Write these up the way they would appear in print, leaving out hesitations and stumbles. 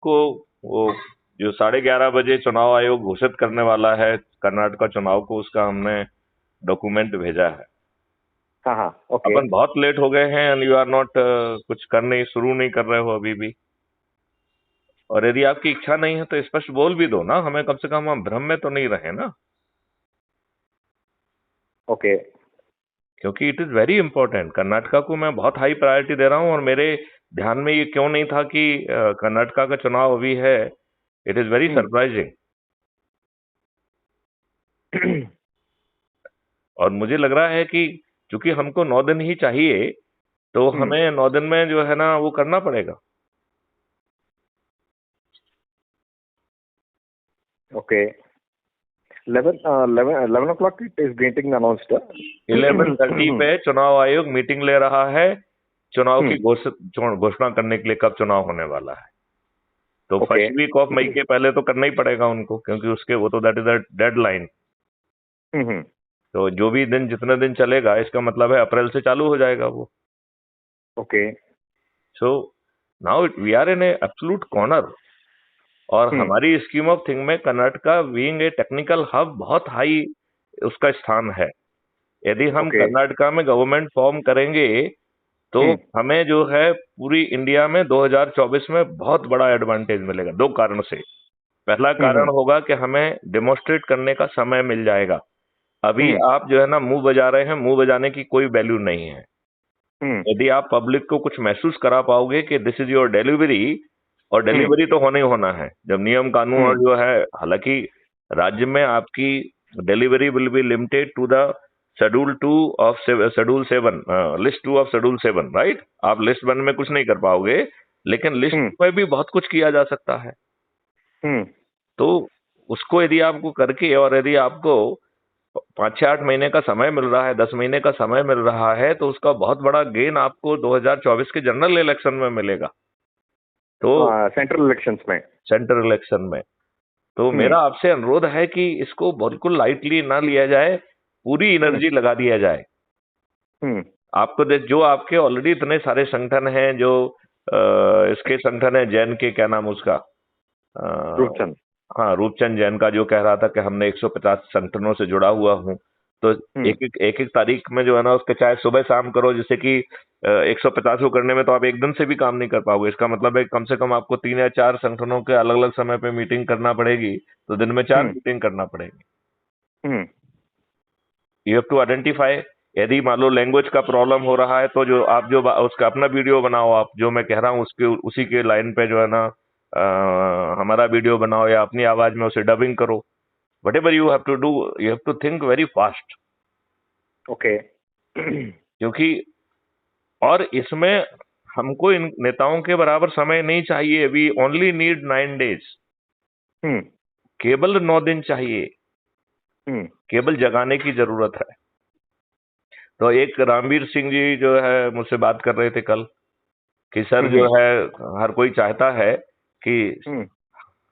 को वो जो 11:30 बजे चुनाव आयोग घोषित करने वाला है कर्नाटका चुनाव को, उसका हमने डॉक्यूमेंट भेजा है। हाँ हाँ, ओके। अपन बहुत लेट हो गए हैं एंड यू आर नॉट कुछ करने शुरू नहीं कर रहे हो अभी भी। और यदि आपकी इच्छा नहीं है तो स्पष्ट बोल भी दो ना, हमें कम से कम हम भ्रम में तो नहीं रहे ना, ओके। क्योंकि it is very important. Karnataka को मैं बहुत हाई प्रायोरिटी दे रहा हूं, और मेरे ध्यान में ये क्यों नहीं था कि कर्नाटका का चुनाव अभी है। It is very hmm. Surprising. और मुझे लग रहा है कि चूंकि हमको 9 दिन ही चाहिए, तो हम्म। हमें 9 दिन में जो है ना वो करना पड़ेगा। Okay. 11 o'clock it is getting announced. 11:30 पे चुनाव आयोग मीटिंग ले रहा है चुनाव की हम्म। घोषणा करने के लिए, कब चुनाव होने वाला है। तो ओके। फर्स्ट वीक ऑफ मई के पहले तो करना ही पड़ेगा उनको, क्योंकि उसके वो तो दैट इज द डेडलाइन। हम्म। तो जो भी दिन जितने दिन चलेगा, इसका मतलब है अप्रैल से चालू हो जाएगा वो। Okay. So now we are in a absolute corner. और हम्म। हमारी स्कीम ऑफ थिंग में Karnataka being a technical hub बहुत हाई उसका स्थान है। यदि हम ओके। कर्नाटका में गवर्नमेंट फॉर्म करेंगे, तो हम्म। हमें जो है पूरी इंडिया में 2024 में बहुत बड़ा एडवांटेज मिलेगा, दो कारण से। पहला कारण हम्म। होगा कि हमें डेमोन्स्ट्रेट करने का समय मिल जाएगा। अभी हम्म। आप जो है ना मुंह बजा रहे हैं, मुंह बजाने की कोई वैल्यू नहीं है। हम्म। यदि आप पब्लिक को कुछ महसूस करा पाओगे कि दिस इज योर डिलीवरी, और हम्म। डिलीवरी तो होना ही होना है जब नियम कानून और हम्म। जो है, हालांकि राज्य में आपकी delivery will be limited to the schedule 2 of schedule 7, list 2 of schedule 7, right. आप लिस्ट 1 में कुछ नहीं कर पाओगे, लेकिन लिस्ट हम्म। में भी बहुत कुछ किया जा सकता है। हम्म। तो उसको यदि आपको करके, और यदि आपको 5 से 8 महीने का समय मिल रहा है, 10 महीने का समय मिल रहा है, तो उसका बहुत बड़ा गेन आपको 2024 के जनरल इलेक्शन में मिलेगा। तो सेंट्रल इलेक्शंस में। सेंट्रल इलेक्शन में तो हम्म। मेरा आपसे अनुरोध है कि इसको बिल्कुल लाइटली ना लिया जाए, पूरी हम्म। एनर्जी लगा दिया जाए। हम्म। आपको जो आपके ऑलरेडी इतने सारे संगठन हैं, जो इसके संगठन है, जैन के, क्या नाम उसका, रूपचंद। हाँ, रूपचंद जैन का जो कह रहा था कि हमने 150 संगठनों से जुड़ा हुआ हूँ। तो हम्म। एक एक तारीख में जो है ना उसके चाहे सुबह शाम करो, जैसे कि 150 को करने में तो आप एक दिन से भी काम नहीं कर पाओगे। इसका मतलब है कम से कम आपको 3 या 4 संगठनों के अलग अलग समय पे मीटिंग करना पड़ेगी, तो दिन में 4 हम्म। मीटिंग करना पड़ेगी। हम्म। You have to identify. यदि मान लो लैंग्वेज का प्रॉब्लम हो रहा है, तो जो आप जो उसका अपना वीडियो बनाओ, आप जो मैं कह रहा हूँ उसके उसी के लाइन पे जो है ना हमारा वीडियो बनाओ, या अपनी आवाज में उसे डबिंग करो। whatever you have to do, you have to think very fast। Okay. क्योंकि और इसमें हमको इन नेताओं के बराबर समय नहीं चाहिए। We only need 9 days। हम्म। केवल 9 दिन चाहिए, हम्म। केवल जगाने की जरूरत है। तो एक रामवीर सिंह जी जो है मुझसे बात कर रहे थे कल, कि सर जो हम्म। है हर कोई चाहता है कि हम्म।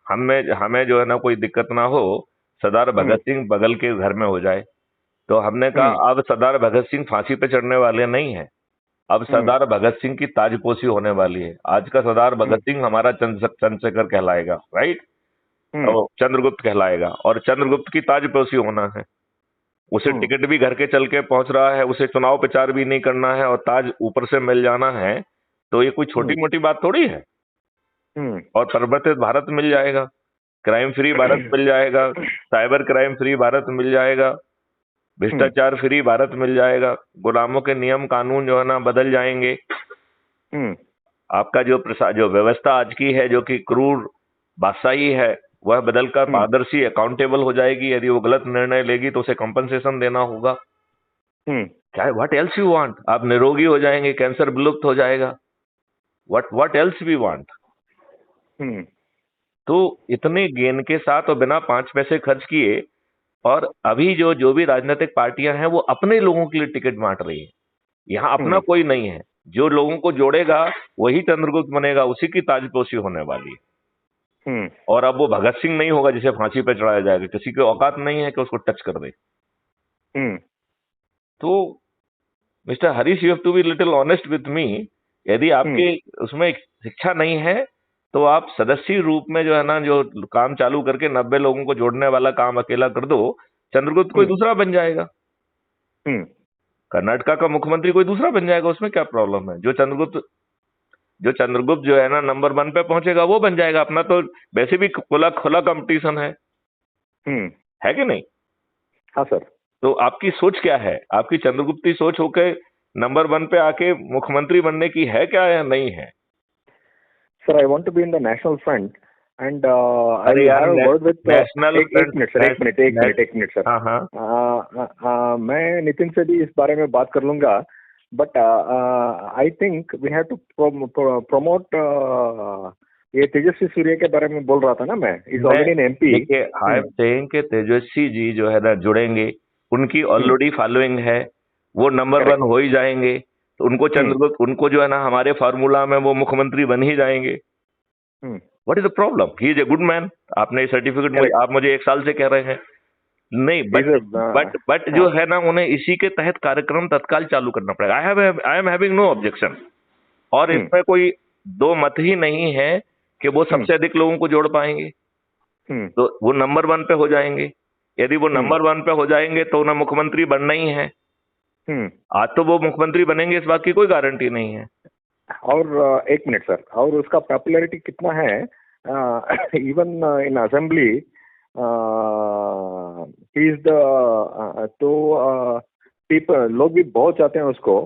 हमें हमें जो है ना कोई दिक्कत ना हो, सरदार हम्म। भगत सिंह बगल के घर में हो जाए। तो हमने हम्म। कहा अब सरदार भगत सिंह फांसी पे चढ़ने वाले नहीं है, अब हम्म। सरदार भगत सिंह की ताजपोशी होने वाली है। आज का सरदार भगत हम्म। सिंह हमारा चंद्रशेखर कहलाएगा, राइट। हम्म। और चंद्रगुप्त कहलाएगा, और चंद्रगुप्त की ताजपोशी होना है। उसे हम्म। टिकट भी घर के चल के पहुंच रहा है, उसे चुनाव प्रचार भी नहीं करना है, और ताज ऊपर से मिल जाना है। तो ये कोई हम्म। छोटी मोटी बात थोड़ी है। हम्म। और परिवर्तित भारत मिल जाएगा, क्राइम फ्री भारत मिल जाएगा, साइबर क्राइम फ्री भारत मिल जाएगा, हम्म। भ्रष्टाचार फ्री भारत मिल जाएगा, गुलामों के नियम कानून जो है ना बदल जाएंगे। हम्म। आपका जो व्यवस्था आज की है, जो कि क्रूर बादशाही है, वह बदलकर हम्म। पारदर्शी अकाउंटेबल हो जाएगी। यदि वो गलत निर्णय लेगी तो उसे कंपनसेशन देना होगा। हम्म। क्या, व्हाट एल्स यू वांट। आप निरोगी हो जाएंगे, कैंसर विलुप्त हो जाएगा। What else we want. हम्म। तो इतने गेन के साथ और बिना 5 पैसे खर्च किए, और अभी जो जो भी राजनीतिक पार्टियां हैं वो अपने लोगों के लिए टिकट बांट रही है। यहाँ अपना हम्म। कोई नहीं है। जो लोगों को जोड़ेगा वही चंद्रगुप्त बनेगा, उसी की ताजपोशी होने वाली है। हम्म। और अब वो भगत सिंह नहीं होगा जिसे फांसी पे चढ़ाया जाएगा, किसी की औकात नहीं है कि उसको टच कर दे। हम्म। तो mister Harish, you have to be little honest with me. यदि हम्म। आपके उसमें शिक्षा नहीं है, तो आप सदस्य रूप में जो है ना, जो काम चालू करके 90 लोगों को जोड़ने वाला काम अकेला कर दो, चंद्रगुप्त कोई दूसरा बन जाएगा। कर्नाटका का मुख्यमंत्री कोई दूसरा बन जाएगा, उसमें क्या प्रॉब्लम है? जो चंद्रगुप्त जो है ना नंबर 1 पे पहुंचेगा वो बन जाएगा। अपना तो वैसे भी खुला खुला कंपटीशन है कि नहीं? हाँ सर। तो आपकी सोच क्या है? आपकी चंद्रगुप्ती सोच होकर नंबर 1 पे आके मुख्यमंत्री बनने की है क्या या नहीं है? Sir, I want to be in the national front and I अरे यार, हैव वर्ड विद नेशनल एक मिनट सर। हाँ हाँ, मैं नितिन से भी इस बारे में बात कर लूंगा, but I think we have to promote ये तेजस्वी सूर्य के बारे में बोल रहा था ना मैं, इज ऑलरेडी एन एमपी। देखिए, आई एम सेइंग कि तेजस्वी जी जो है ना जुड़ेंगे, उनकी ऑलरेडी फॉलोइंग है, वो नंबर 1 हो ही जाएंगे, तो उनको चंद्रगुप्त उनको जो है ना हमारे फार्मूला में वो मुख्यमंत्री बन ही जाएंगे। What is the problem? He is a good man. आपने सर्टिफिकेट आप मुझे 1 साल से कह रहे हैं नहीं, बट जो है ना उन्हें इसी के तहत कार्यक्रम तत्काल चालू करना पड़ेगा। I am having no objection, और इसमें कोई दो मत ही नहीं है कि वो सबसे अधिक लोगों को जोड़ पाएंगे, तो वो नंबर 1 पे हो जाएंगे। यदि वो नंबर 1 पे हो जाएंगे तो उन्हें मुख्यमंत्री बनना ही है। आज तो वो मुख्यमंत्री बनेंगे, इस बात की कोई गारंटी नहीं है। और एक मिनट सर, और उसका पॉपुलैरिटी कितना है? Even in assembly he is the तो पीपल, लोग भी बहुत चाहते हैं उसको,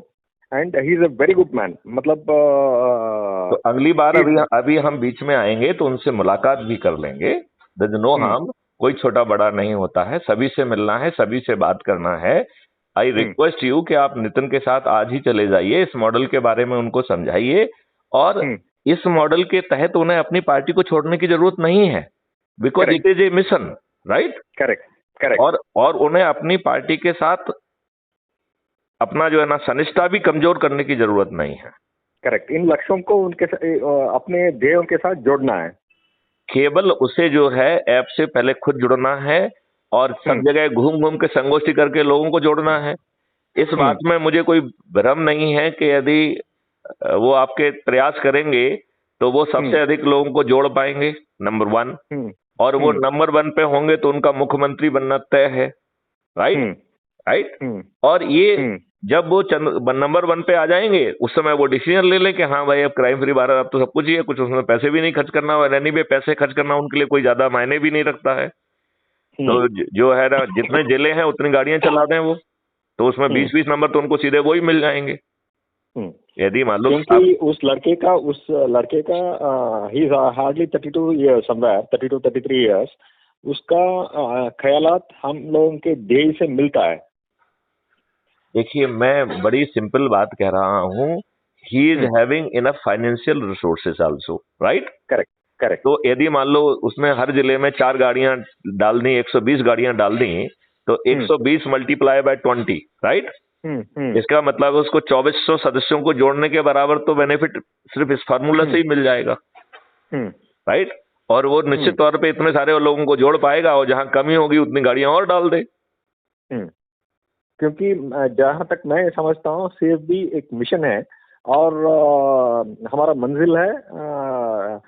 and he is a very good man. मतलब तो अगली बार अभी हम बीच में आएंगे तो उनसे मुलाकात भी कर लेंगे। देयर इज नो हार्म, कोई छोटा बड़ा नहीं होता है, सभी से मिलना है, सभी से बात करना है। आई रिक्वेस्ट यू कि आप नितिन के साथ आज ही चले जाइए, इस मॉडल के बारे में उनको समझाइए, और इस मॉडल के तहत उन्हें अपनी पार्टी को छोड़ने की जरूरत नहीं है, because it is a mission, right? Correct. और उन्हें अपनी पार्टी के साथ अपना जो है ना सनिष्ठा भी कमजोर करने की जरूरत नहीं है। करेक्ट, इन लक्ष्यों को उनके अपने ध्येयों के साथ जोड़ना है। केवल उसे जो है ऐप से पहले खुद जुड़ना है, और सब जगह घूम घूम के संगोष्ठी करके लोगों को जोड़ना है। इस बात में मुझे कोई भ्रम नहीं है कि यदि वो आपके प्रयास करेंगे तो वो सबसे अधिक लोगों को जोड़ पाएंगे, नंबर 1, और वो नंबर 1 पे होंगे तो उनका मुख्यमंत्री बनना तय है, राइट? और ये जब वो नंबर 1 पे आ जाएंगे उस समय वो डिसीजन ले लें कि हाँ भाई अब क्राइम फ्री भारत, अब तो सब कुछ ही है, कुछ उसमें पैसे भी नहीं खर्च करना, और रहने भी पैसे खर्च करना उनके लिए कोई ज्यादा मायने भी नहीं रखता है। तो जो है ना, जितने जिले हैं उतनी गाड़ियां चला दें वो, तो उसमें 20-20 नंबर तो उनको सीधे वो ही मिल जाएंगे। यदि मान लो क्योंकि उस लड़के का he is hardly 32 years, somewhere 32-33 years, उसका ख्यालात हम लोगों के ध्येय से मिलता है। देखिए, मैं बड़ी सिंपल बात कह रहा हूँ, he is having enough financial resources also, right? Correct. तो यदि मान लो उसमें हर जिले में 4 गाड़ियां डाल दी, 120 गाड़ियां डाल दी, तो 120 मल्टीप्लाई बाय 20, राइट? इसका मतलब उसको 2400 सदस्यों को जोड़ने के बराबर तो बेनिफिट सिर्फ इस फार्मूला से ही मिल जाएगा, राइट? और वो निश्चित तौर पे इतने सारे लोगों को जोड़ पाएगा, और जहां कमी होगी उतनी गाड़ियां और डाल दे। क्योंकि जहां तक मैं समझता हूँ CFB एक मिशन है, और हमारा मंजिल है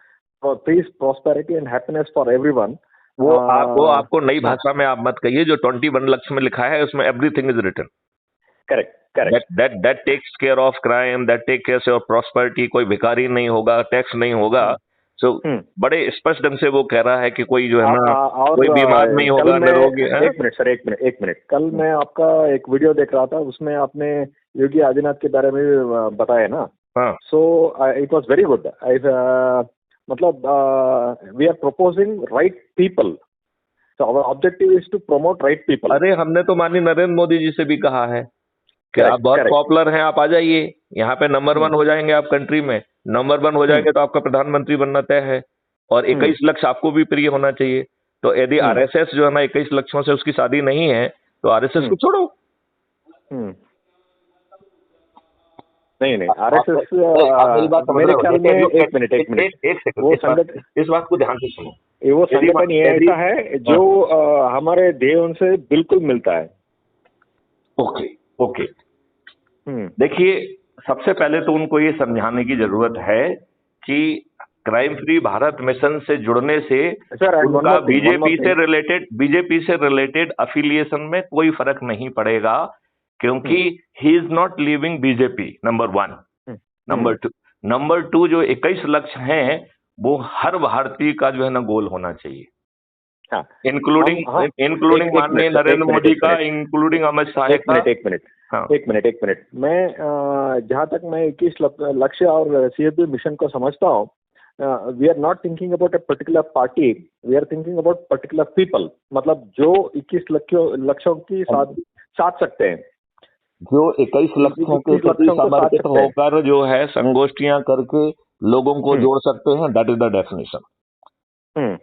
peace, prosperity and happiness for everyone. वो आपको नई भाषा में आप मत कहिए, जो 21 लक्ष्य में लिखा है उसमें everything is written. Correct. That takes care of crime, that takes care of prosperity। कोई भिखारी नहीं होगा, टैक्स नहीं होगा। बड़े स्पष्ट ढंग से वो कह रहा है कि कोई जो है ना कोई बीमार नहीं होगा, निरोगी। एक मिनट, कल मैं आपका एक वीडियो देख रहा था, उसमें आपने योगी आदित्यनाथ के बारे में बताया ना। So it was very good. मतलब we are proposing right people, so our objective is to promote right people. अरे हमने तो माननीय नरेंद्र मोदी जी से भी कहा है कि आप बहुत पॉपुलर हैं, आप आ जाइए यहाँ पे, नंबर 1 हो जाएंगे आप कंट्री में, नंबर 1 हो जाएंगे तो आपका प्रधानमंत्री बनना तय है, और 21 लक्ष्य आपको भी प्रिय होना चाहिए। तो यदि RSS जो है ना 21 लक्ष्यों से उसकी शादी नहीं है तो RSS को छोड़ो। नहीं, RSS मेरे ख्याल में, एक मिनट, वो संगठन, इस बात को ध्यान से सुनो, वो संगठन ये ऐसा है जो हमारे ध्येयों से बिल्कुल मिलता है। ओके। देखिए, सबसे पहले तो उनको ये समझाने की जरूरत है कि क्राइम फ्री भारत मिशन से जुड़ने से सर उनका बीजेपी से रिलेटेड अफिलिएशन में कोई फर्क नहीं पड़ेगा, क्योंकि he is not leaving BJP, number 1। Number two जो 21 लक्ष्य हैं वो हर भारतीय का जो है ना गोल होना चाहिए, इंक्लूडिंग माननीय नरेंद्र मोदी का, इंक्लूडिंग अमित शाह का। एक मिनट मैं जहां तक मैं 21 लक्ष्य और CFB मिशन को समझता हूँ, we are not thinking about a particular party, we are thinking about particular people, मतलब जो 21 लक्ष्यों की साथ सकते हैं, जो 21 लक्ष्यों के प्रति समर्पित होकर जो है संगोष्ठियां करके लोगों को जोड़ सकते हैं, दैट इज द डेफिनेशन।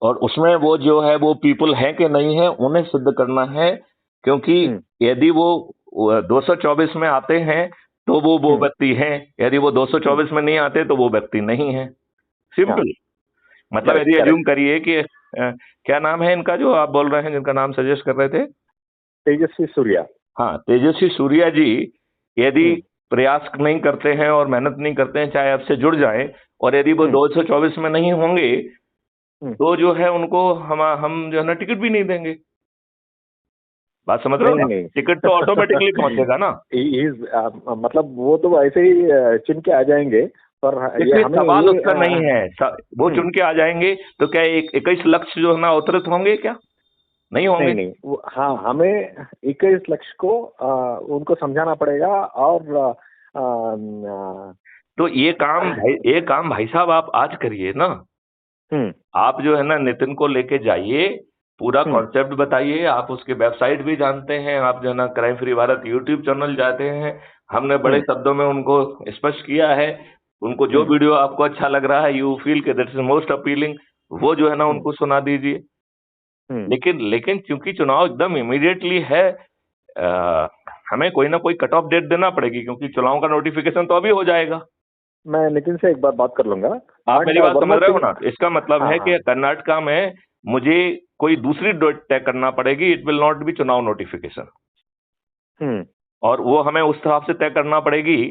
और उसमें वो जो है वो पीपल है कि नहीं है उन्हें सिद्ध करना है, क्योंकि यदि वो 224 में आते हैं तो वो व्यक्ति हैं, यदि वो 224 में नहीं आते तो वो व्यक्ति नहीं है। सिंपल। मतलब यदि अज्यूम करिए कि क्या नाम है इनका जो आप बोल रहे हैं, जिनका नाम सजेस्ट कर रहे थे, तेजस्वी सूर्या। हाँ, तेजस्वी सूर्या जी यदि प्रयास नहीं करते हैं और मेहनत नहीं करते हैं, चाहे आपसे जुड़ जाएं, और यदि वो 224 में नहीं होंगे तो जो है उनको हम जो है ना टिकट भी नहीं देंगे। बात समझ रहे हो? टिकट तो ऑटोमेटिकली पहुंचेगा ना। मतलब वो तो ऐसे ही चुन के आ जाएंगे, पर सवाल उसका नहीं है, वो चुन के आ जाएंगे तो क्या 21 लक्ष्य जो है ना अवतरित होंगे? क्या नहीं होंगे? नहीं। हाँ, हमें 21 लक्ष्य को उनको समझाना पड़ेगा। और तो ये काम भाई साहब आप आज करिए ना। आप जो है ना नितिन को लेके जाइए, पूरा कॉन्सेप्ट बताइए। आप उसके वेबसाइट भी जानते हैं, आप जो है ना crime free Bharat YouTube channel जाते हैं, हमने बड़े शब्दों में उनको स्पष्ट किया है। उनको जो वीडियो आपको अच्छा लग रहा है, यू फील के दैट इज मोस्ट अपीलिंग, वो जो है ना उनको सुना दीजिए। लेकिन चूंकि चुनाव एकदम इमीडिएटली है, हमें कोई ना कोई कट ऑफ डेट देना पड़ेगी, क्योंकि चुनाव का नोटिफिकेशन तो अभी हो जाएगा। मैं नितिन से एक बार बात कर लूंगा। आप मेरी बात समझ रहे हो ना? इसका मतलब है कि कर्नाटका में मुझे कोई दूसरी डेट तय करना पड़ेगी, इट विल नॉट बी चुनाव नोटिफिकेशन। और वो हमें उस हिसाब से तय करना पड़ेगी,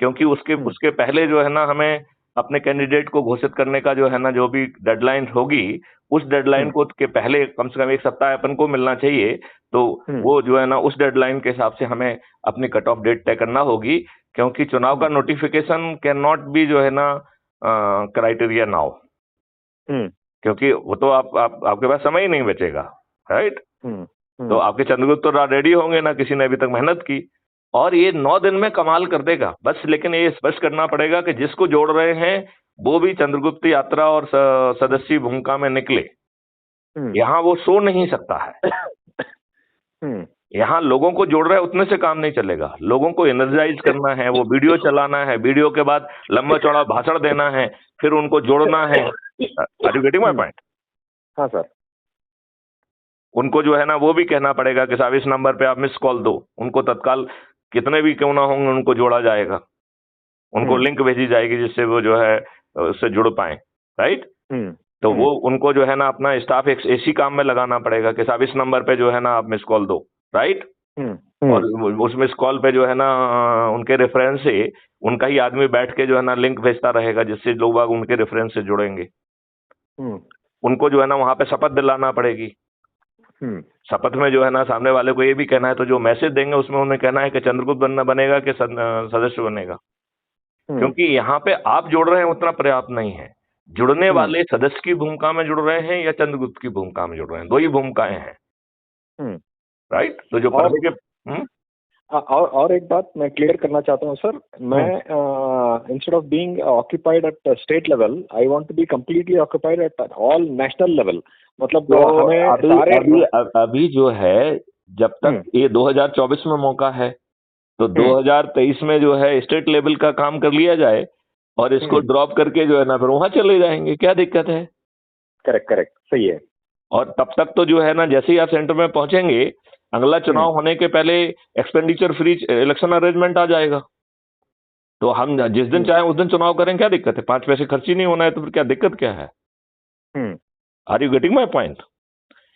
क्योंकि उसके पहले जो है ना हमें अपने कैंडिडेट को घोषित करने का जो है ना जो भी डेडलाइन होगी, उस डेडलाइन को के पहले कम से कम 1 सप्ताह अपन को मिलना चाहिए। तो वो जो है ना उस डेडलाइन के हिसाब से हमें अपनी कट ऑफ डेट तय करना होगी, क्योंकि चुनाव का नोटिफिकेशन कैन नॉट बी जो है ना क्राइटेरिया नाउ, क्योंकि वो तो आपके पास समय ही नहीं बचेगा, राइट? तो आपके चंद्रगुप्त तो रेडी होंगे ना, किसी ने अभी तक मेहनत की, और ये 9 दिन में कमाल कर देगा बस। लेकिन ये स्पष्ट करना पड़ेगा कि जिसको जोड़ रहे हैं वो भी चंद्रगुप्त यात्रा और सदस्य भूमिका में निकले। यहाँ वो सो नहीं सकता है। यहाँ लोगों को जोड़ रहे हैं, उतने से काम नहीं चलेगा। लोगों को एनर्जाइज करना है, वो वीडियो चलाना है, वीडियो के बाद लंबा चौड़ा भाषण देना है, फिर उनको जोड़ना है। Are you getting my point? हाँ सर। उनको जो है ना वो भी कहना पड़ेगा कि साहब इस नंबर पे आप मिस कॉल दो, उनको तत्काल कितने भी क्यों ना होंगे उनको जोड़ा जाएगा, उनको लिंक भेजी जाएगी जिससे वो जो है उससे जुड़ पाए, राइट? तो वो उनको जो है ना अपना स्टाफ एक ऐसी काम में लगाना पड़ेगा कि साहब इस नंबर पे जो है ना आप मिस कॉल दो, राइट? और उस मिस कॉल पे जो है ना उनके रेफरेंस से उनका ही आदमी बैठ के जो है ना लिंक भेजता रहेगा, जिससे लोग उनके रेफरेंस से जुड़ेंगे। उनको जो है ना वहां पे शपथ दिलाना पड़ेगी। शपथ में जो है ना सामने वाले को ये भी कहना है, तो जो मैसेज देंगे उसमें उन्हें कहना है कि चंद्रगुप्त बनेगा कि सदस्य बनेगा। क्योंकि यहाँ पे आप जोड़ रहे हैं उतना पर्याप्त नहीं है। जुड़ने वाले सदस्य की भूमिका में जुड़ रहे हैं या चंद्रगुप्त की भूमिका में जुड़ रहे हैं, 2 ही भूमिकाएं हैं, राइट? तो जो पर्दे के और एक बात मैं क्लियर करना चाहता हूँ सर, मैं instead of being occupied at state level, I want to be completely occupied at all national level. मतलब तो हमें अभी जो है, जब तक ये 2024 में मौका है, तो 2023 में जो है स्टेट लेवल का काम कर लिया जाए और इसको ड्रॉप करके जो है ना फिर वहां चले जाएंगे, क्या दिक्कत है? करेक्ट, सही है। और तब तक तो जो है ना जैसे ही आप सेंटर में पहुंचेंगे, अगला चुनाव होने के पहले एक्सपेंडिचर फ्री इलेक्शन अरेंजमेंट आ जाएगा। तो हम जिस दिन चाहे उस दिन चुनाव करें, क्या दिक्कत है? 5 पैसे खर्च ही नहीं होना है तो फिर क्या दिक्कत क्या है? Are you getting my point?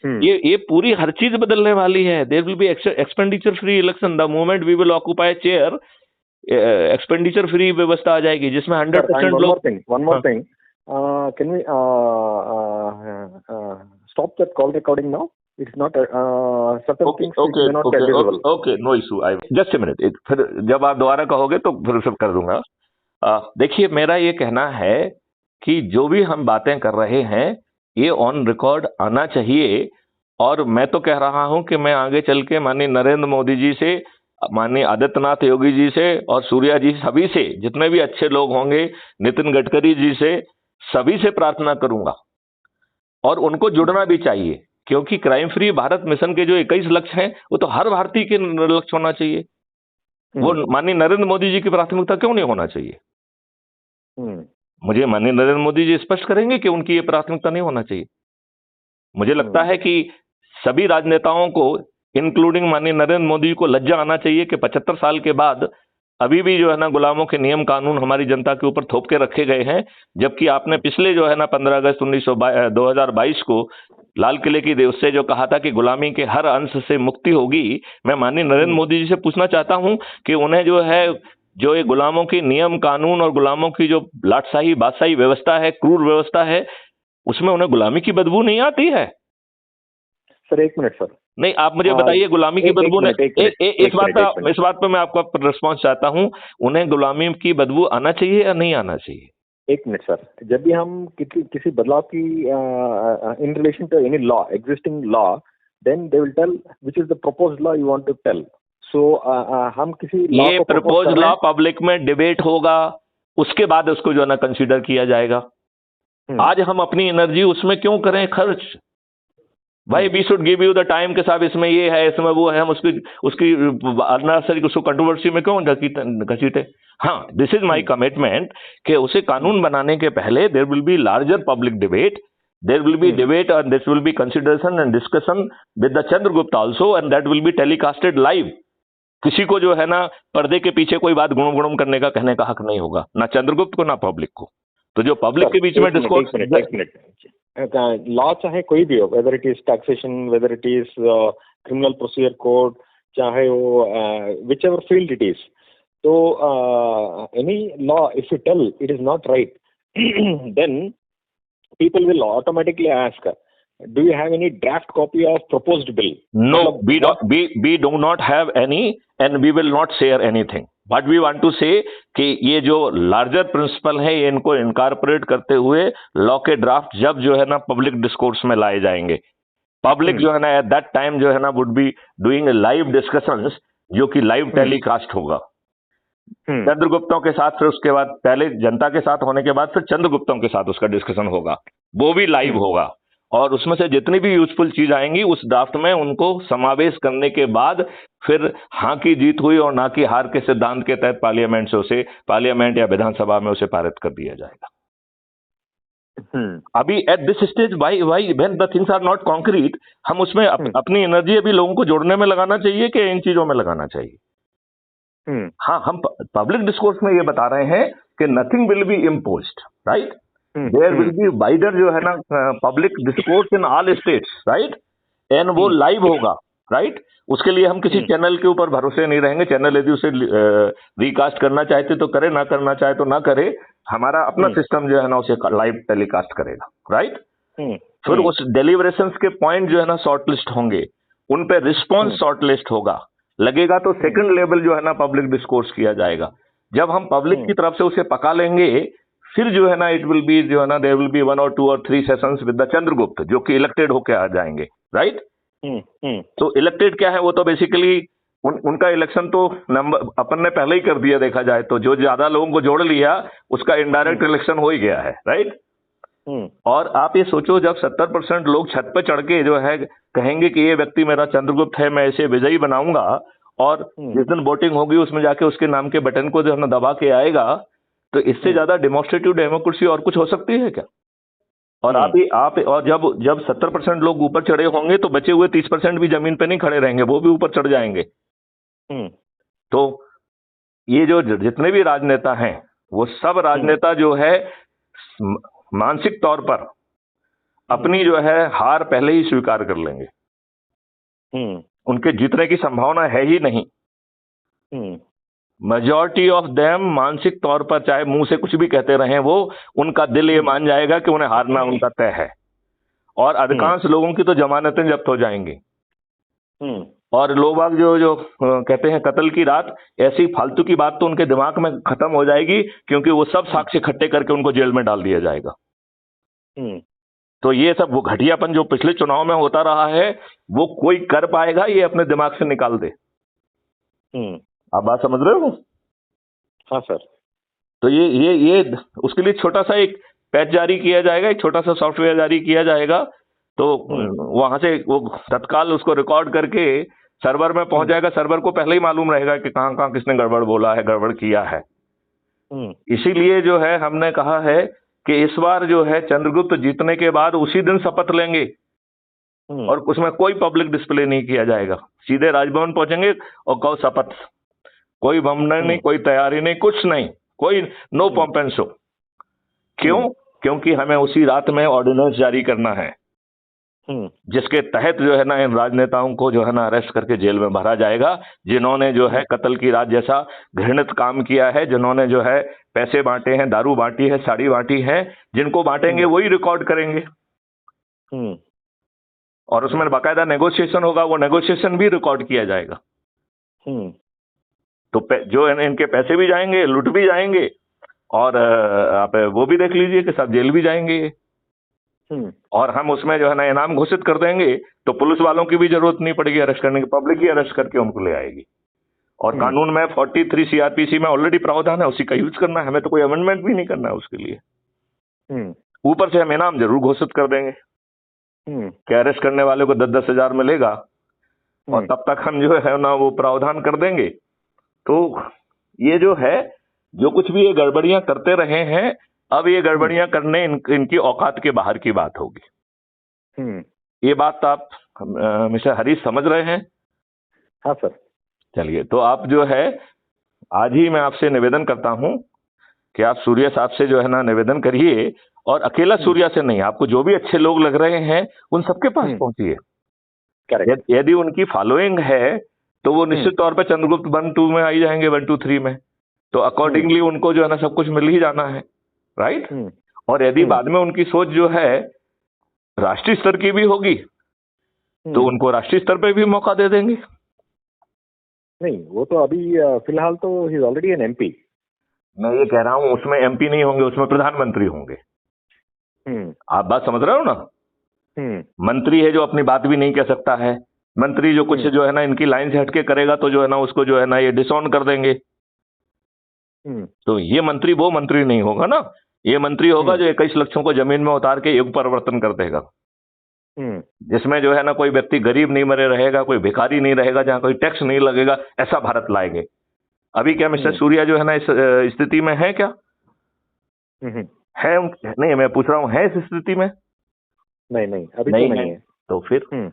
ये पूरी हर चीज बदलने वाली है। There will be expenditure free election the moment we will occupy chair. Expenditure free व्यवस्था आ जाएगी जिसमें 100% लोग। One more thing, Can we stop that call recording now? It's not certain things which may not be visible. Okay, no issue. I just a minute, फिर जब आप दोबारा कहोगे तो फिर सब कर दूंगा। देखिए, मेरा ये कहना है कि जो भी हम बातें कर रहे हैं ये ऑन रिकॉर्ड आना चाहिए। और मैं तो कह रहा हूं कि मैं आगे चल के माननीय नरेंद्र मोदी जी से, माननीय आदित्यनाथ योगी जी से और सूर्या जी, सभी से, जितने भी अच्छे लोग होंगे, नितिन गडकरी जी से, सभी से प्रार्थना करूंगा। और उनको जुड़ना भी चाहिए, क्योंकि क्राइम फ्री भारत मिशन के जो 21 लक्ष्य हैं वो तो हर भारतीय के लक्ष्य होना चाहिए। वो माननीय नरेंद्र मोदी जी की प्राथमिकता क्यों नहीं होना चाहिए? मुझे माननीय नरेंद्र मोदी जी स्पष्ट करेंगे कि उनकी ये प्राथमिकता नहीं होना चाहिए। मुझे लगता है कि सभी राजनेताओं को, इंक्लूडिंग माननीय नरेंद्र मोदी को, लज्जा आना चाहिए कि 75 साल के बाद अभी भी जो है ना गुलामों के नियम कानून हमारी जनता के ऊपर थोप के रखे गए हैं। जबकि आपने पिछले जो है ना 15 अगस्त 2022 को लाल किले की देव से जो कहा था कि गुलामी के हर अंश से मुक्ति होगी। मैं माननीय नरेंद्र मोदी जी से पूछना चाहता हूं कि उन्हें जो है, जो ये गुलामों के नियम कानून और गुलामों की जो लाटशाही बादशाही व्यवस्था है, क्रूर व्यवस्था है, उसमें उन्हें गुलामी की बदबू नहीं आती है? सर एक मिनट सर, नहीं, आप मुझे बताइए, गुलामी की बदबू ने इस बात पे मैं आपका रिस्पॉन्स चाहता हूं, उन्हें गुलामी की बदबू आना चाहिए या नहीं आना चाहिए? एक मिनट सर, जब भी हम किसी बदलाव की in relation to any law, existing law, then they will tell which is the proposed law you want to tell. So हम किसी लॉ ये प्रपोज्ड लॉ पब्लिक में डिबेट होगा, उसके बाद उसको जो है ना कंसीडर किया जाएगा। आज हम अपनी एनर्जी उसमें क्यों करें खर्च? भाई, we should give you the time के साथ, इसमें ये है, इसमें वो है, हम उसकी अननेसेसरी उसको कंट्रोवर्सी में क्यों घसीटे? हाँ, दिस इज माई कमिटमेंट कि उसे कानून बनाने के पहले there will be larger public debate, there will be debate and this will be consideration and discussion with the Chandragupta also, and that will be telecasted live. किसी को जो है ना पर्दे के पीछे कोई बात गुणम गुणम करने का, कहने का हक नहीं होगा, ना चंद्रगुप्त को ना पब्लिक को। तो जो पब्लिक के बीच में डिस्कोर्स, लॉ चाहे कोई भी हो, whether it is taxation, whether it is criminal procedure code, चाहे वो which ever field it is, तो any law if you tell it is not right, then people will automatically ask, do you have any draft copy of proposed bill? No, we do not have any and we will not share anything. What we want to say कि ये जो larger principal है, ये इनको incorporate करते हुए law के draft जब जो है ना पब्लिक डिस्कोर्स में लाए जाएंगे, पब्लिक जो है ना एट दैट टाइम जो है ना would be doing live discussions, जो कि लाइव टेलीकास्ट होगा चंद्रगुप्तों के साथ। फिर उसके बाद पहले जनता के साथ होने के बाद फिर चंद्रगुप्तों के साथ उसका डिस्कशन होगा, वो भी लाइव होगा। और उसमें से जितनी भी यूजफुल चीज आएंगी उस ड्राफ्ट में उनको समावेश करने के बाद फिर हाँ की जीत हुई और ना की हार के सिद्धांत के तहत पार्लियामेंट से उसे, पार्लियामेंट या विधानसभा में उसे पारित कर दिया जाएगा। अभी at this stage why when the things are not concrete, हम उसमें अपनी एनर्जी अभी लोगों को जोड़ने में लगाना चाहिए कि इन चीजों में लगाना चाहिए? हाँ, हम पब्लिक डिस्कोर्स में ये बता रहे हैं कि nothing will be imposed, right? There will be wider जो है ना public discourse in all states, right? And वो लाइव होगा, राइट? उसके लिए हम किसी चैनल के ऊपर भरोसे नहीं रहेंगे। चैनल यदि उसे रिकास्ट करना चाहते तो करे, ना करना चाहे तो ना करे। हमारा अपना सिस्टम जो है ना उसे लाइव टेलीकास्ट करेगा, राइट? फिर उस डेलिब्रेशंस के पॉइंट जो है ना शॉर्टलिस्ट होंगे, उन पे रिस्पॉन्स शॉर्टलिस्ट होगा, लगेगा तो सेकंड लेवल जो है ना पब्लिक डिस्कोर्स किया जाएगा। जब हम पब्लिक की तरफ से उसे पका लेंगे, फिर जो है ना इट विल बी जो है ना there will be 1 or 2 or 3 sessions with the Chandragupta, जो कि इलेक्टेड होके आ जाएंगे, राइट? तो इलेक्टेड क्या है, वो तो बेसिकली उनका इलेक्शन तो नंबर अपन ने पहले ही कर दिया। देखा जाए तो जो ज्यादा लोगों को जोड़ लिया उसका इनडायरेक्ट इलेक्शन हो ही गया है, राइट? और आप ये सोचो, जब 70% लोग छत पे चढ़ के जो है कहेंगे कि ये व्यक्ति मेरा चंद्रगुप्त है, मैं इसे विजयी बनाऊंगा, और जिस दिन वोटिंग होगी उसमें जाके उसके नाम के बटन को जो है ना दबा के आएगा, तो इससे ज्यादा डेमोन्स्ट्रेटिव डेमोक्रेसी और कुछ हो सकती है क्या? और आप और जब 70% लोग ऊपर चढ़े होंगे तो बचे हुए 30% भी जमीन पे नहीं खड़े रहेंगे, वो भी ऊपर चढ़ जाएंगे। तो ये जो जितने भी राजनेता हैं, वो सब राजनेता जो है मानसिक तौर पर अपनी जो है हार पहले ही स्वीकार कर लेंगे। उनके जीतने की संभावना है ही नहीं। मेजॉरिटी ऑफ देम मानसिक तौर पर चाहे मुंह से कुछ भी कहते रहे वो, उनका दिल ये मान जाएगा कि उन्हें हारना उनका तय है। और अधिकांश लोगों की तो जमानतें जब्त हो जाएंगी। और लोग बाग जो जो कहते हैं कत्ल की रात, ऐसी फालतू की बात तो उनके दिमाग में खत्म हो जाएगी, क्योंकि वो सब साक्ष्य इकट्ठे करके उनको जेल में डाल दिया जाएगा। तो ये सब वो घटियापन जो पिछले चुनाव में होता रहा है वो कोई कर पाएगा, ये अपने दिमाग से निकाल दे। आप बात समझ रहे हो? हाँ सर। तो ये उसके लिए छोटा सा एक पैच जारी किया जाएगा, एक छोटा सा सॉफ्टवेयर जारी किया जाएगा, तो वहां से वो तत्काल उसको रिकॉर्ड करके सर्वर में पहुंच जाएगा। सर्वर को पहले ही मालूम रहेगा कि कहां कहां किसने गड़बड़ बोला है, गड़बड़ किया है। इसीलिए जो है हमने कहा है कि इस बार जो है चंद्रगुप्त जीतने के बाद उसी दिन शपथ लेंगे, और उसमें कोई पब्लिक डिस्प्ले नहीं किया जाएगा। सीधे राजभवन पहुंचेंगे और कहो शपथ, कोई बमना नहीं, कोई तैयारी नहीं, कुछ नहीं, कोई नो पॉम्प एंड शो। क्यों? क्योंकि हमें उसी रात में ऑर्डिनेंस जारी करना है, जिसके तहत जो है ना इन राजनेताओं को जो है ना अरेस्ट करके जेल में भरा जाएगा, जिन्होंने जो है कत्ल की रात जैसा घृणित काम किया है, जिन्होंने जो है पैसे बांटे हैं, दारू बांटी है, साड़ी बांटी है। जिनको बांटेंगे वही रिकॉर्ड करेंगे, और उसमें बाकायदा नेगोशिएशन होगा, वो नेगोशिएशन भी रिकॉर्ड किया जाएगा। तो जो इनके पैसे भी जाएंगे, लुट भी जाएंगे, और आप वो भी देख लीजिए कि सब जेल भी जाएंगे। और हम उसमें जो है ना इनाम घोषित कर देंगे, तो पुलिस वालों की भी जरूरत नहीं पड़ेगी अरेस्ट करने की, पब्लिक ही अरेस्ट करके उनको ले आएगी। और कानून में 43 सीआरपीसी में ऑलरेडी प्रावधान है, उसी का यूज करना है, हमें तो कोई अमेंडमेंट भी नहीं करना है उसके लिए। ऊपर से हम इनाम जरूर घोषित कर देंगे कि अरेस्ट करने वाले को 10-10 हजार मिलेगा, और तब तक हम जो है ना वो प्रावधान कर देंगे। तो ये जो है, जो कुछ भी ये गड़बड़ियां करते रहे हैं, अब ये गड़बड़ियां करने इनकी औकात के बाहर की बात होगी। ये बात आप मिस्टर हरीश समझ रहे हैं? हाँ सर। चलिए, तो आप जो है आज ही मैं आपसे निवेदन करता हूं कि आप सूर्या साहब से जो है ना निवेदन करिए, और अकेला सूर्या से नहीं, आपको जो भी अच्छे लोग लग रहे हैं उन सबके पास पहुंचिए। यदि उनकी फॉलोइंग है तो वो निश्चित तौर पर चंद्रगुप्त 1-2 में आई जाएंगे, 1-2-3 में, तो अकॉर्डिंगली उनको जो है ना सब कुछ मिल ही जाना है, राइट? और यदि बाद में उनकी सोच जो है राष्ट्रीय स्तर की भी होगी, तो उनको राष्ट्रीय स्तर पे भी मौका दे देंगे। नहीं, वो तो अभी फिलहाल तो he is already an MP. मैं ये कह रहा हूं उसमें एमपी नहीं होंगे, उसमें प्रधानमंत्री होंगे। आप बात समझ रहे हो ना? मंत्री है जो अपनी बात भी नहीं कह सकता है, मंत्री जो कुछ जो है ना इनकी लाइन से हटके करेगा तो जो है ना उसको जो है ना ये डिसऑन कर देंगे। तो ये मंत्री वो मंत्री नहीं होगा ना, ये मंत्री होगा जो 21 लक्षों को जमीन में उतार के युग परिवर्तन कर देगा, जिसमें जो है ना कोई व्यक्ति गरीब नहीं मरे रहेगा, कोई भिखारी नहीं रहेगा, जहां कोई टैक्स नहीं लगेगा, ऐसा भारत लाएंगे। अभी क्या मिस्टर सूर्या जो है ना इस स्थिति में है क्या? है नहीं, मैं पूछ रहा हूं है इस स्थिति में? नहीं, अभी नहीं, तो नहीं है। तो फिर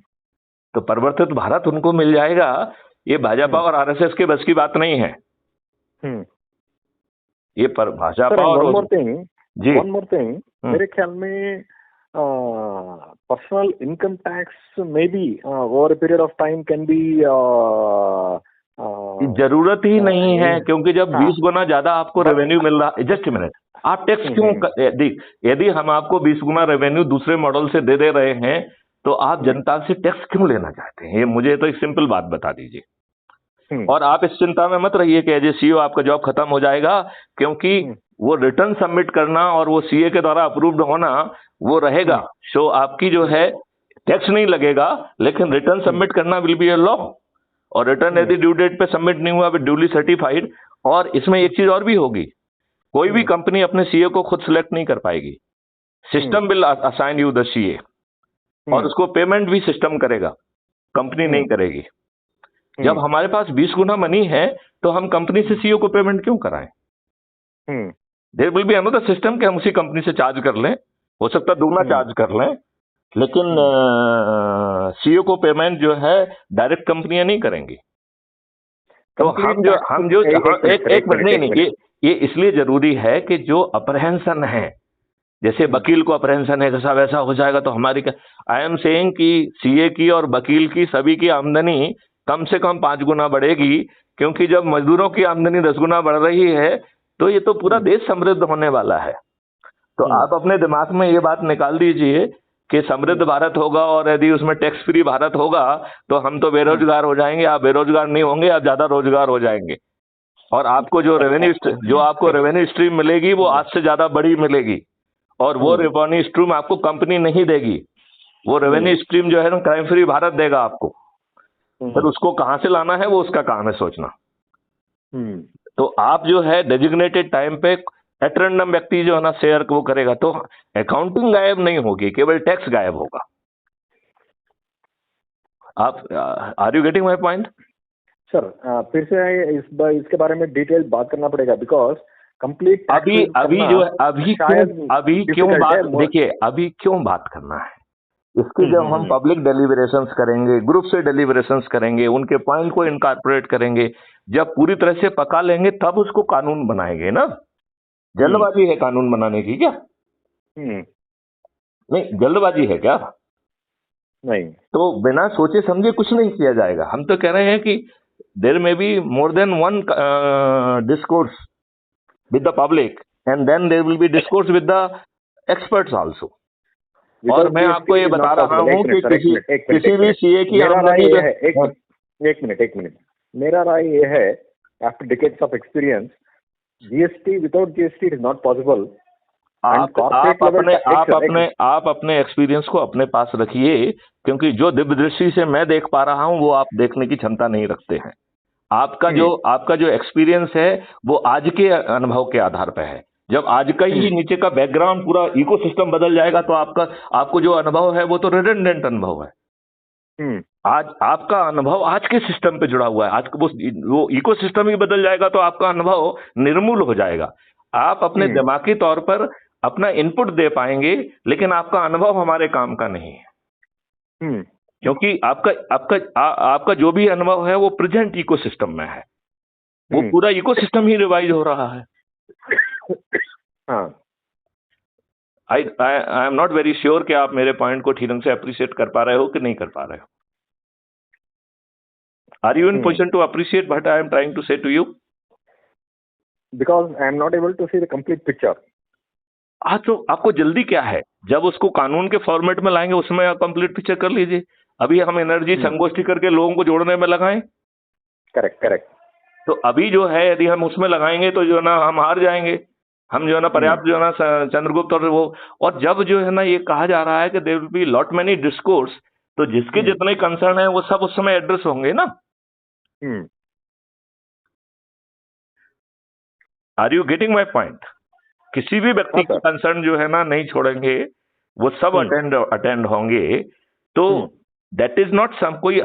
तो परिवर्तित भारत उनको मिल जाएगा। ये भाजपा और आरएसएस के बस की बात नहीं है। ये पर भाजपा और वन मोर थिंग, मेरे ख्याल में personal income tax may be over a period of time can be जरूरत ही नहीं है, क्योंकि जब 20 गुना ज्यादा आपको रेवेन्यू मिल रहा है, जस्ट मिनट, आप टैक्स क्यों यदि हम आपको 20 गुना रेवेन्यू दूसरे मॉडल से दे रहे हैं, तो आप जनता से टैक्स क्यों लेना चाहते हैं? ये मुझे तो एक सिंपल बात बता दीजिए। और आप इस चिंता में मत रहिए कि एज ए सीईओ आपका जॉब खत्म हो जाएगा, क्योंकि वो रिटर्न सबमिट करना और वो सीए के द्वारा अप्रूव्ड होना वो रहेगा। सो आपकी जो है टैक्स नहीं लगेगा, लेकिन रिटर्न सबमिट करना विल बी ए लॉ, और रिटर्न यदि ड्यू डेट पे सबमिट नहीं हुआ, ड्यूली सर्टिफाइड। और इसमें एक चीज और भी होगी, कोई भी कंपनी अपने सीए को खुद सिलेक्ट नहीं कर पाएगी, system will assign you the CA, और उसको पेमेंट भी सिस्टम करेगा, कंपनी नहीं करेगी। जब हमारे पास 20 गुना मनी है तो हम कंपनी से सीईओ को पेमेंट क्यों कराएं? There will be another system कि हम उसी कंपनी से चार्ज कर लें, हो सकता है दुगना चार्ज कर लें, लेकिन सीईओ को पेमेंट जो है डायरेक्ट कंपनियां नहीं करेंगी। तो हम जो एक मिनट नहीं, ये इसलिए जरूरी है कि जो अप्रहेंशन है, जैसे वकील को अप्रहेंशन है कैसा वैसा हो जाएगा, तो हमारी आई एम सेइंग कि सीए की और वकील की सभी की आमदनी कम से कम 5 गुना बढ़ेगी, क्योंकि जब मजदूरों की आमदनी 10 गुना बढ़ रही है तो ये तो पूरा देश समृद्ध होने वाला है। तो आप अपने दिमाग में ये बात निकाल दीजिए कि समृद्ध भारत होगा और यदि उसमें टैक्स फ्री भारत होगा तो हम तो बेरोजगार हो जाएंगे। आप बेरोजगार नहीं होंगे, आप ज्यादा रोजगार हो जाएंगे। और आपको जो रेवेन्यू स्ट्रीम मिलेगी वो आज से ज्यादा बड़ी मिलेगी। और वो रेवेन्यू स्ट्रीम आपको कंपनी नहीं देगी, वो रेवेन्यू स्ट्रीम जो है ना क्राइम फ्री भारत देगा आपको। फिर उसको कहां से लाना है वो उसका काम है सोचना। तो आप जो है डेजिग्नेटेड टाइम पे एट रैंडम व्यक्ति जो है ना शेयर वो करेगा तो अकाउंटिंग गायब नहीं होगी, केवल टैक्स गायब होगा। आप are you getting my point? Sir फिर से इसके बारे में डिटेल बात करना पड़ेगा, बिकॉज कंप्लीट अभी क्यों बात करना है इसकी? जब हम पब्लिक डेलिब्रेशंस करेंगे, ग्रुप से डेलिब्रेशंस करेंगे, उनके पॉइंट को इनकॉर्पोरेट करेंगे, जब पूरी तरह से पका लेंगे तब उसको कानून बनाएंगे ना। जल्दबाजी है कानून बनाने की क्या? नहीं, जल्दबाजी है क्या? नहीं। तो बिना सोचे समझे कुछ नहीं किया जाएगा। हम तो कह रहे हैं कि there may be more than one discourse with the public and then there will be discourse with the experts also। और मैं आपको ये बता रहा हूँ कि किसी भी सीए की आमदनी एक मिनट मेरा राय ये है, after decades of experience, GST without GST is not possible. आप अपने एक्सपीरियंस को अपने पास रखिए, क्योंकि जो दिव्य दृष्टि से मैं देख पा रहा हूँ वो आप देखने की क्षमता नहीं रखते हैं। आपका जो एक्सपीरियंस है वो आज के अनुभव के आधार पर है। जब आज का ही नीचे का बैकग्राउंड पूरा इकोसिस्टम बदल जाएगा तो आपको जो अनुभव है वो तो रिडंडेंट अनुभव है। आज आपका अनुभव आज के सिस्टम पे जुड़ा हुआ है। आज वो इकोसिस्टम ही बदल जाएगा तो आपका अनुभव निर्मूल हो जाएगा। आप अपने दिमागी तौर पर अपना इनपुट दे पाएंगे, लेकिन आपका अनुभव हमारे काम का नहीं है। क्योंकि आपका जो भी अनुभव है वो प्रेजेंट इकोसिस्टम में है, वो पूरा इकोसिस्टम ही रिवाइज हो रहा है। आई एम नॉट वेरी श्योर कि आप मेरे पॉइंट को ठीक ढंग से अप्रिशिएट कर पा रहे हो कि नहीं कर पा रहे हो। Are you in position to appreciate what I am trying to say to you? Because I am not able to see the complete picture. तो आपको जल्दी क्या है? जब उसको कानून के फॉर्मेट में लाएंगे उसमें आप कंप्लीट पिक्चर कर लीजिए। अभी हम एनर्जी संगोष्ठी करके लोगों को जोड़ने में लगाएं। करेक्ट। तो अभी जो है यदि हम उसमें लगाएंगे तो जो है ना हम हार जाएंगे। हम जो है ना पर्याप्त जो है ना चंद्रगुप्त और जब जो है ना ये कहा जा रहा है कि there will be lot many discourse, तो जिसके जितने कंसर्न है वो सब उस समय एड्रेस होंगे ना। Are you getting my point? किसी भी व्यक्ति का कंसर्न जो है ना नहीं छोड़ेंगे, वो सब अटेंड होंगे। तो दैट इज नॉट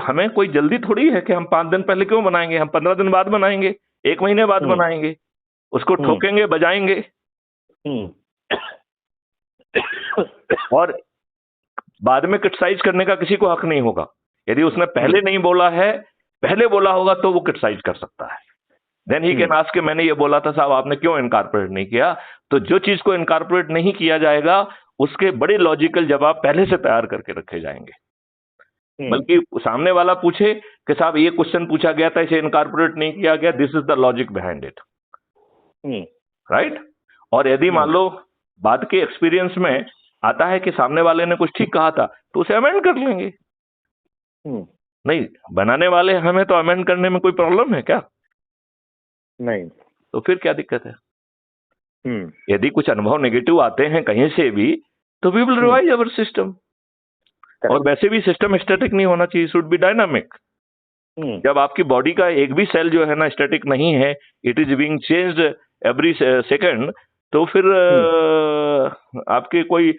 हमें कोई जल्दी थोड़ी है कि हम 5 दिन पहले क्यों बनाएंगे, हम 15 दिन बाद बनाएंगे, 1 महीने बाद बनाएंगे, उसको ठोकेंगे बजाएंगे। और बाद में क्रिटिसाइज करने का किसी को हक नहीं होगा। यदि उसने पहले नहीं बोला है, पहले बोला होगा तो वो क्रिटिसाइज कर सकता है। देन ही कैन आस्क कि मैंने ये बोला था साहब, आपने क्यों इनकॉर्पोरेट नहीं किया? तो जो चीज को इनकॉर्पोरेट नहीं किया जाएगा उसके बड़े लॉजिकल जवाब पहले से तैयार करके रखे जाएंगे। बल्कि सामने वाला पूछे कि साहब ये क्वेश्चन पूछा गया था, इसे इनकॉर्पोरेट नहीं किया गया, this is the logic behind it, right? और यदि मान लो बात के एक्सपीरियंस में आता है कि सामने वाले ने कुछ ठीक कहा था तो उसे अमेंड कर लेंगे। नहीं, बनाने वाले हमें तो अमेंड करने में कोई प्रॉब्लम है क्या? नहीं। तो फिर क्या दिक्कत है? यदि कुछ अनुभव नेगेटिव आते हैं कहीं से भी तो we will revise our system. और वैसे भी सिस्टम स्टैटिक नहीं होना चाहिए, शुड बी डायनामिक। जब आपकी बॉडी का एक भी सेल जो है ना स्टैटिक नहीं है, it is being changed every second, तो फिर आपके कोई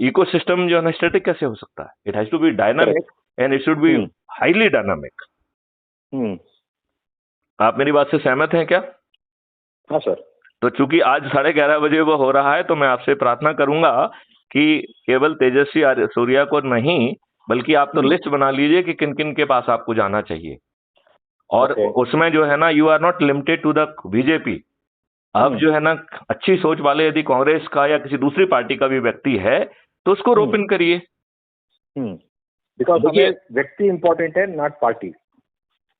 इकोसिस्टम जो है ना स्टैटिक कैसे हो सकता है? It has to be dynamic and it should be highly dynamic. आप मेरी बात से सहमत हैं क्या? हाँ सर। तो चूंकि आज 11:30 बजे वो हो रहा है तो मैं आपसे प्रार्थना करूंगा कि केवल तेजस्वी सूर्या को नहीं, बल्कि आप तो लिस्ट बना लीजिए कि किन किन के पास आपको जाना चाहिए। और उसमें जो है ना you are not limited to the BJP. अब जो है ना अच्छी सोच वाले यदि कांग्रेस का या किसी दूसरी पार्टी का भी व्यक्ति है तो उसको रोपिन करिए। बिकॉज व्यक्ति इंपॉर्टेंट है, not party.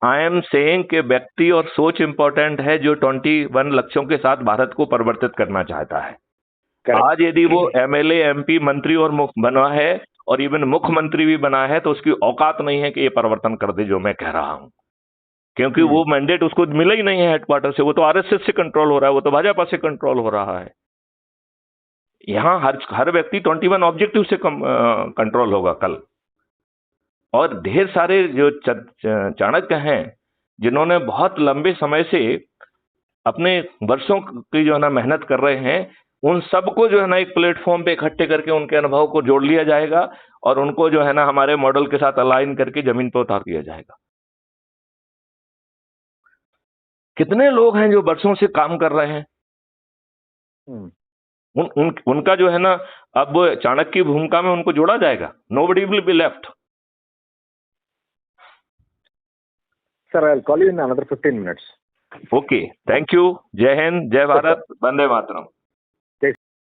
I am saying कि व्यक्ति और सोच इंपॉर्टेंट है जो 21 लक्ष्यों के साथ भारत को परिवर्तित करना चाहता है। आज यदि वो एमएलए, एमपी, मंत्री और बना है और इवन मुख्यमंत्री भी बना है तो उसकी औकात नहीं है कि ये परिवर्तन कर दे जो मैं कह रहा हूं, क्योंकि वो मैंडेट उसको मिला ही नहीं है हेडक्वार्टर से। वो तो आरएसएस से कंट्रोल हो रहा है, वो तो भाजपा से कंट्रोल हो रहा है। यहां हर व्यक्ति 21 ऑब्जेक्टिव से कंट्रोल होगा कल। और ढेर सारे जो चाणक्य हैं जिन्होंने बहुत लंबे समय से अपने वर्षों की जो है ना मेहनत कर रहे हैं, उन सबको जो है ना एक प्लेटफॉर्म पे इकट्ठे करके उनके अनुभव को जोड़ लिया जाएगा और उनको जो है ना हमारे मॉडल के साथ अलाइन करके जमीन पर उतार दिया जाएगा। कितने लोग हैं जो वर्षों से काम कर रहे हैं, उनका जो है ना अब चाणक्य की भूमिका में उनको जोड़ा जाएगा। Nobody will be left. Sir, I will call you in another 15 minutes. Okay, thank you. जय हिंद, जय भारत, वंदे मातरम।